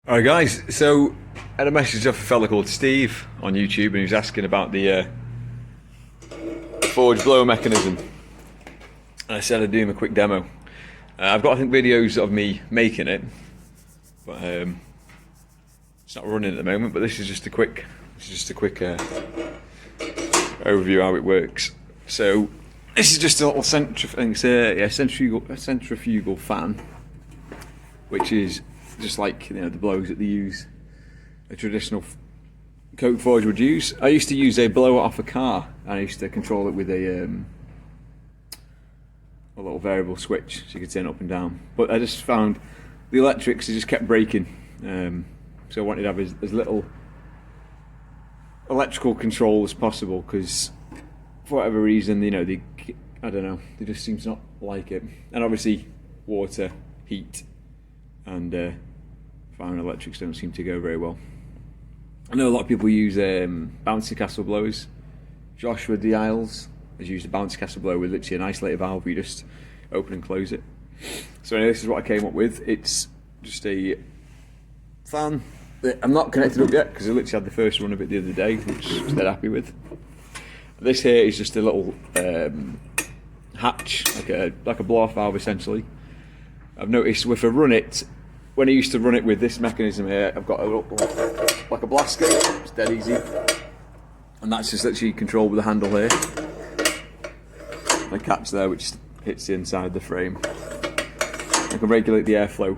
Alright guys, so I had a message off a fella called Steve on YouTube and he was asking about the forge blower mechanism. And I said I'd do him a quick demo. I've got, I think, videos of me making it, but it's not running at the moment. But this is just a quick, overview how it works. So this is just a little centrifugal fan, which is just like, you know, the blowers that they use, a traditional coke forge would use. I used to use a blower off a car, and I used to control it with a little variable switch, so you could turn it up and down. But I just found the electrics just kept breaking, so I wanted to have as little electrical control as possible, because for whatever reason, you know, I don't know, they just seem to not like it. And obviously, water, heat, and fire and electrics don't seem to go very well. I know a lot of people use bouncy castle blowers. Josh with the Isles has used a bouncy castle blower with literally an isolated valve. You just open and close it. So anyway, this is what I came up with. It's just a fan that I'm not connected up yet because I literally had the first run of it the other day, which I was dead happy with. This here is just a little hatch, like a blow-off valve essentially. I've noticed if I run it, when I used to run it with this mechanism here, I've got a little, like a blast gate, it's dead easy. And that's just literally controlled with the handle here. A catch there which hits the inside of the frame. I can regulate the airflow.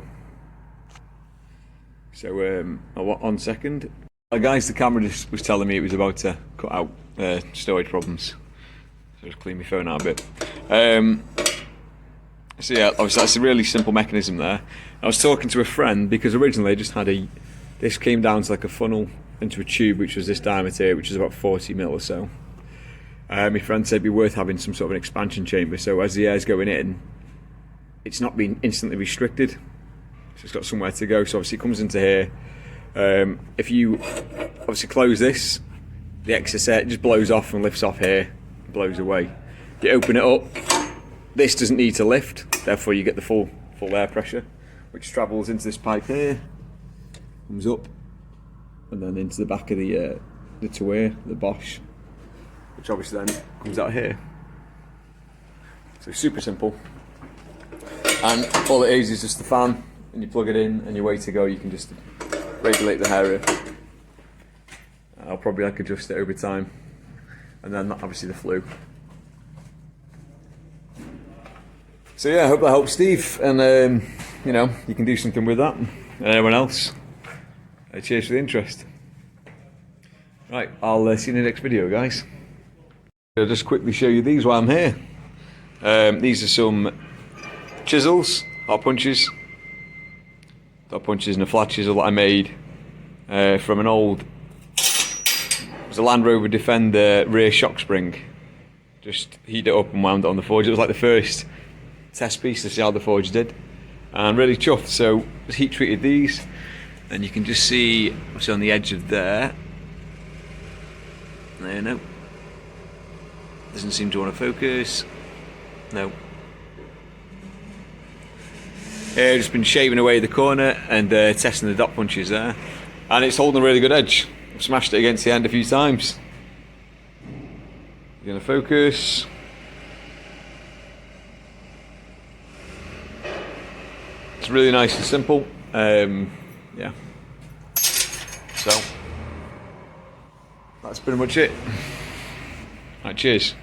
So, on second. Guys, the camera just was telling me it was about to cut out storage problems. So just clean my phone out a bit. So yeah, obviously that's a really simple mechanism there. I was talking to a friend because originally I just had this came down to like a funnel into a tube which was this diameter, which is about 40 mil or so. My friend said it'd be worth having some sort of an expansion chamber, so as the air's going in, it's not being instantly restricted. So it's got somewhere to go, so obviously it comes into here. If you obviously close this, the excess air just blows off and lifts off here, blows away. If you open it up, this doesn't need to lift, therefore you get the full air pressure, which travels into this pipe here, comes up, and then into the back of the Tuer, the Bosch, which obviously then comes out here. So super simple. And all it is just the fan, and you plug it in, and you're way to go. You can just regulate the area. I'll probably adjust it over time, and then obviously the flue. So yeah, I hope that helps, Steve, and you know, you can do something with that. And everyone else, cheers for the interest. Right, I'll see you in the next video, guys. I'll just quickly show you these while I'm here. These are some chisels, hot punches and a flat chisel that I made from an old, it was a Land Rover Defender rear shock spring. Just heat it up and wound it on the forge. It was like the first test piece to see how the forge did, and really chuffed. So just heat treated these, and you can just see what's on the edge of there. No, doesn't seem to want to focus. No. Here, just been shaving away the corner and testing the dot punches there, and it's holding a really good edge. I've smashed it against the end a few times. You're gonna focus. It's really nice and simple. Yeah. So that's pretty much it. Right, cheers.